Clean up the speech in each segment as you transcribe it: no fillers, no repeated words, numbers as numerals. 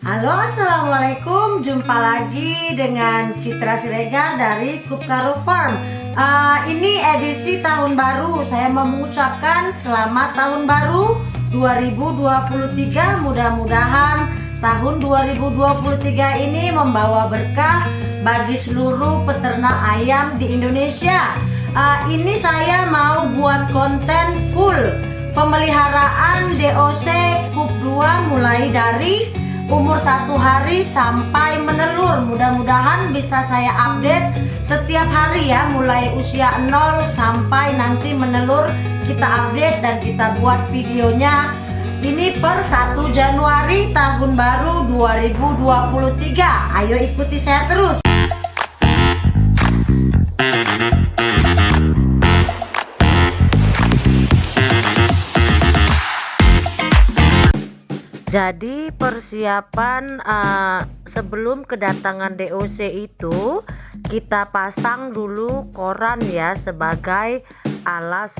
Halo, assalamualaikum. Jumpa lagi dengan Citra Siregar dari Kupkaru Farm. Ini edisi tahun baru. Saya mau mengucapkan selamat tahun baru 2023. Mudah-mudahan tahun 2023 ini membawa berkah bagi seluruh peternak ayam di Indonesia. Ini saya mau buat konten full pemeliharaan DOC Kup 2 mulai dari umur 1 hari sampai menelur. Mudah-mudahan bisa saya update setiap hari ya, mulai usia 0 sampai nanti menelur kita update dan kita buat videonya. Ini per 1 Januari tahun baru 2023. Ayo ikuti saya terus. Jadi persiapan sebelum kedatangan DOC itu kita pasang dulu koran ya sebagai alas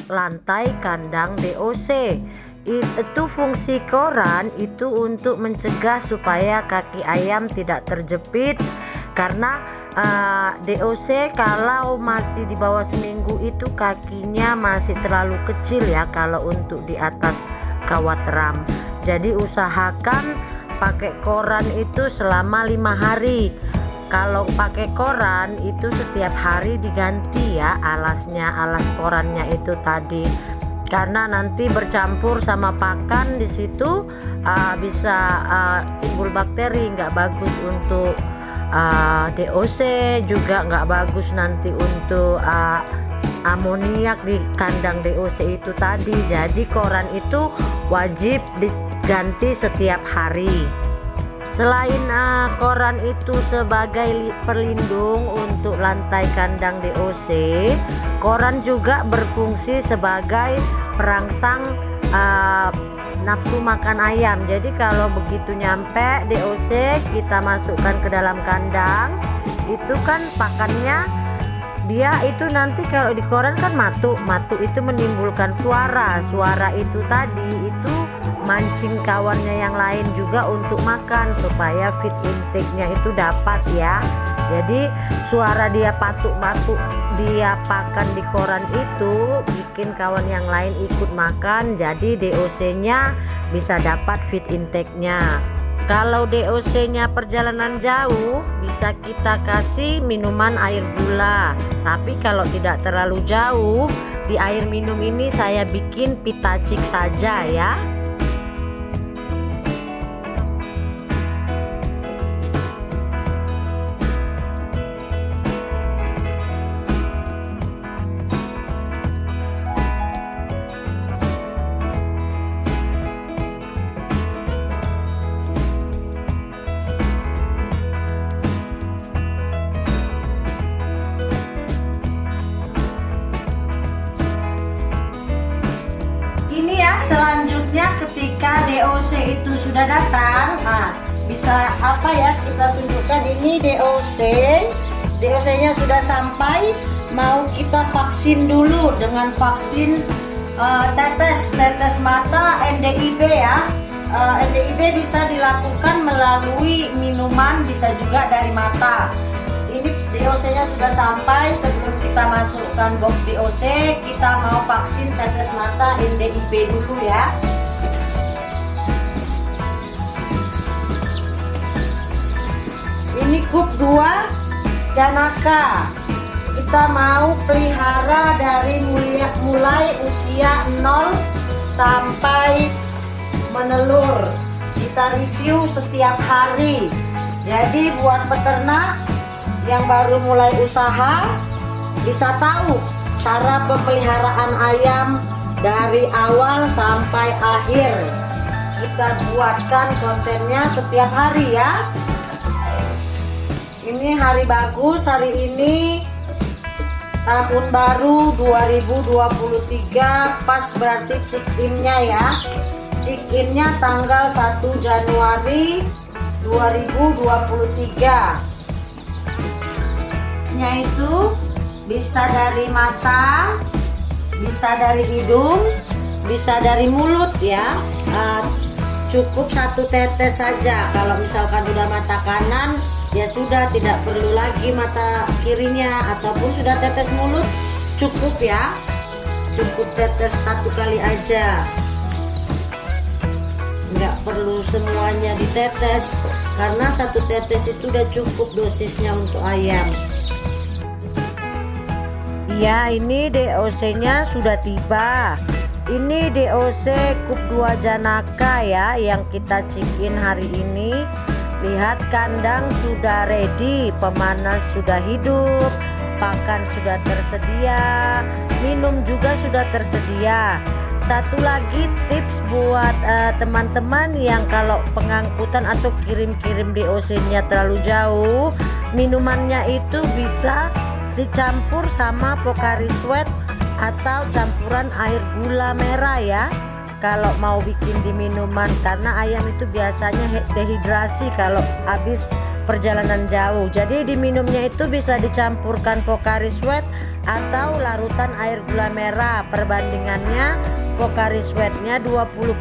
lantai kandang DOC. Itu fungsi koran itu untuk mencegah supaya kaki ayam tidak terjepit, karena DOC kalau masih di bawah seminggu itu kakinya masih terlalu kecil ya kalau untuk di atas kawat ram. Jadi usahakan pakai koran itu selama 5 hari. Kalau pakai koran itu setiap hari diganti ya alas korannya itu tadi, karena nanti bercampur sama pakan di situ bisa timbul bakteri, nggak bagus untuk DOC, juga nggak bagus nanti untuk amoniak di kandang DOC itu tadi. Jadi koran itu wajib diganti setiap hari. Selain koran itu sebagai pelindung untuk lantai kandang DOC, koran juga berfungsi sebagai perangsang nafsu makan ayam. Jadi kalau begitu nyampe DOC kita masukkan ke dalam kandang, itu kan pakannya dia itu nanti kalau di koran kan matu itu menimbulkan suara itu tadi itu mancing kawannya yang lain juga untuk makan supaya feed intake-nya itu dapat ya. Jadi suara dia patuk dia pakan di koran itu bikin kawan yang lain ikut makan, jadi DOC-nya bisa dapat feed intake-nya. Kalau DOC-nya perjalanan jauh bisa kita kasih minuman air gula. Tapi kalau tidak terlalu jauh, di air minum ini saya bikin pitacik saja ya. Selanjutnya ketika DOC itu sudah datang, bisa apa ya kita tunjukkan ini DOC-nya sudah sampai, mau kita vaksin dulu dengan vaksin tetes mata NDIB ya. NDIB bisa dilakukan melalui minuman, bisa juga dari mata. Ini DOC-nya sudah sampai. Sebelum kita masukkan box DOC, kita mau vaksin tetes mata NDIB dulu ya. Ini Kup 2 Janaka. Kita mau pelihara dari mulai usia 0 sampai menelur. Kita review setiap hari. Jadi buat peternak yang baru mulai usaha bisa tahu cara pemeliharaan ayam dari awal sampai akhir. Kita buatkan kontennya setiap hari ya. Ini hari bagus, hari ini tahun baru 2023, pas berarti check-in-nya ya. Check-in-nya tanggal 1 Januari 2023. Itu bisa dari mata, bisa dari hidung, bisa dari mulut ya. cukup 1 tetes saja. Kalau misalkan sudah mata kanan, ya sudah, tidak perlu lagi mata kirinya, ataupun sudah tetes mulut, cukup ya, cukup tetes 1 kali aja, nggak perlu semuanya ditetes, karena 1 tetes itu udah cukup dosisnya untuk ayam. Ya, ini DOC nya sudah tiba. Ini DOC Cup 2 Janaka ya, yang kita check-in hari ini. Lihat, kandang sudah ready, pemanas sudah hidup, pakan sudah tersedia, minum juga sudah tersedia. Satu lagi tips buat teman-teman yang kalau pengangkutan atau kirim-kirim DOC-nya terlalu jauh, minumannya itu bisa dicampur sama Pocari Sweat atau campuran air gula merah ya, kalau mau bikin di minuman, karena ayam itu biasanya dehidrasi kalau habis perjalanan jauh. Jadi di minumnya itu bisa dicampurkan Pocari Sweat atau larutan air gula merah. Perbandingannya Pocari Sweatnya 20%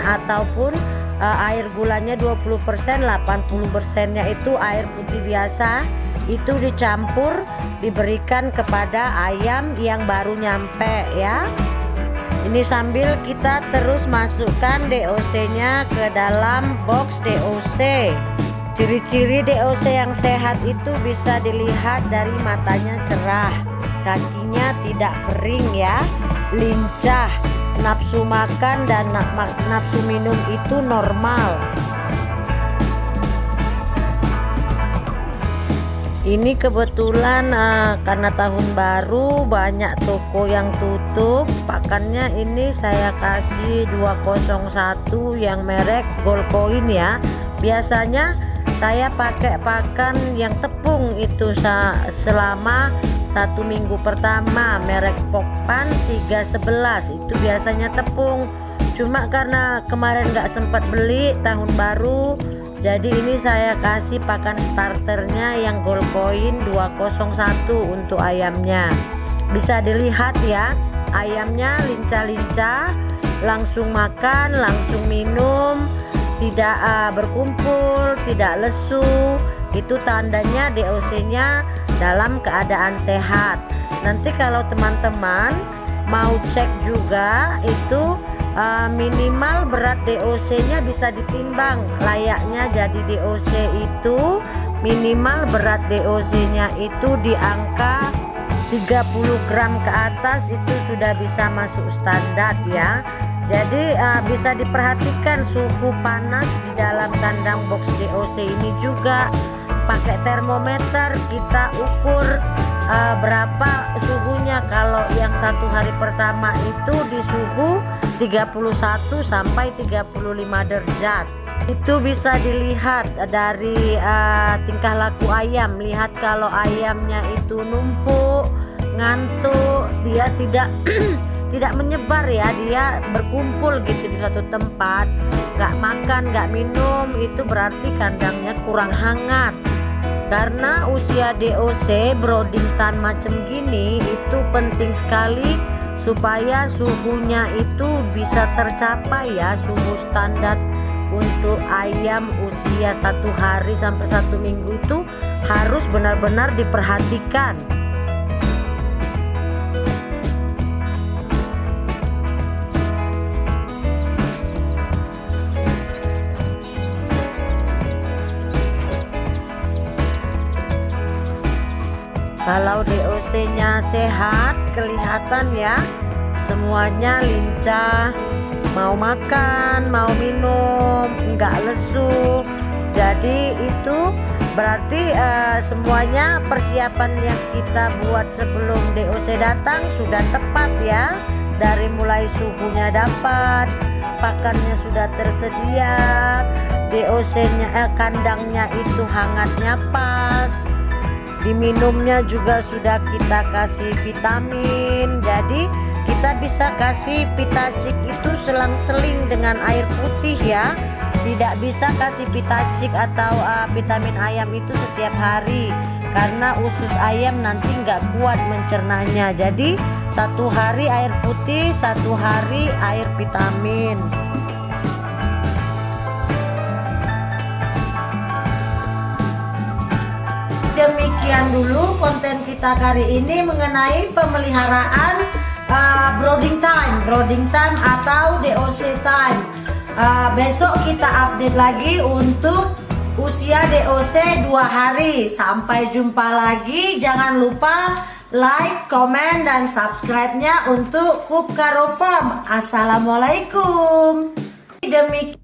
ataupun air gulanya 20%, 80%-nya itu air putih biasa. Itu dicampur, diberikan kepada ayam yang baru nyampe ya. Ini sambil kita terus masukkan DOC-nya ke dalam box DOC. Ciri-ciri DOC yang sehat itu bisa dilihat dari matanya cerah, kakinya tidak kering ya, lincah, nafsu makan dan nafsu minum itu normal. Ini kebetulan karena tahun baru banyak toko yang tutup. Pakannya ini saya kasih 201 yang merek Gold Coin ya. Biasanya saya pakai pakan yang tepung itu selama 1 minggu pertama, merek Pokpan 311 itu biasanya tepung. Cuma karena kemarin nggak sempat beli tahun baru, jadi ini saya kasih pakan starternya yang Gold Coin 201 untuk ayamnya. Bisa dilihat ya, ayamnya lincah-lincah, langsung makan, langsung minum, tidak berkumpul, tidak lesu. Itu tandanya DOC-nya dalam keadaan sehat. Nanti kalau teman-teman mau cek juga itu minimal berat DOC-nya bisa ditimbang. Layaknya jadi DOC itu minimal berat DOC-nya itu di angka 30 gram ke atas, itu sudah bisa masuk standar ya. Jadi bisa diperhatikan suhu panas di dalam kandang box DOC ini juga. Pakai termometer kita ukur berapa suhunya. Kalau yang 1 hari pertama itu di suhu 31 sampai 35 derajat. Itu bisa dilihat dari tingkah laku ayam. Lihat kalau ayamnya itu numpuk, ngantuk, dia tidak menyebar ya, dia berkumpul gitu di suatu tempat, nggak makan, nggak minum, itu berarti kandangnya kurang hangat. Karena usia DOC brooding time macam gini itu penting sekali supaya suhunya itu bisa tercapai ya, suhu standar untuk ayam usia 1 hari sampai 1 minggu itu harus benar-benar diperhatikan. Kalau DOC-nya sehat, kelihatan ya, semuanya lincah, mau makan, mau minum, nggak lesu. Jadi itu berarti semuanya persiapan yang kita buat sebelum DOC datang sudah tepat ya. Dari mulai suhunya dapat, pakannya sudah tersedia, DOC-nya kandangnya itu hangatnya pas. Diminumnya juga sudah kita kasih vitamin. Jadi kita bisa kasih Pitacik itu selang-seling dengan air putih ya. Tidak bisa kasih Pitacik atau vitamin ayam itu setiap hari, karena usus ayam nanti nggak kuat mencernanya. Jadi 1 hari air putih, 1 hari air vitamin. demikian dulu konten kita kali ini mengenai pemeliharaan brooding time atau DOC time. Besok kita update lagi untuk usia DOC 2 hari. Sampai jumpa lagi. Jangan lupa like, komen, dan subscribe-nya untuk Kup Karo Farm. Assalamualaikum. Demikian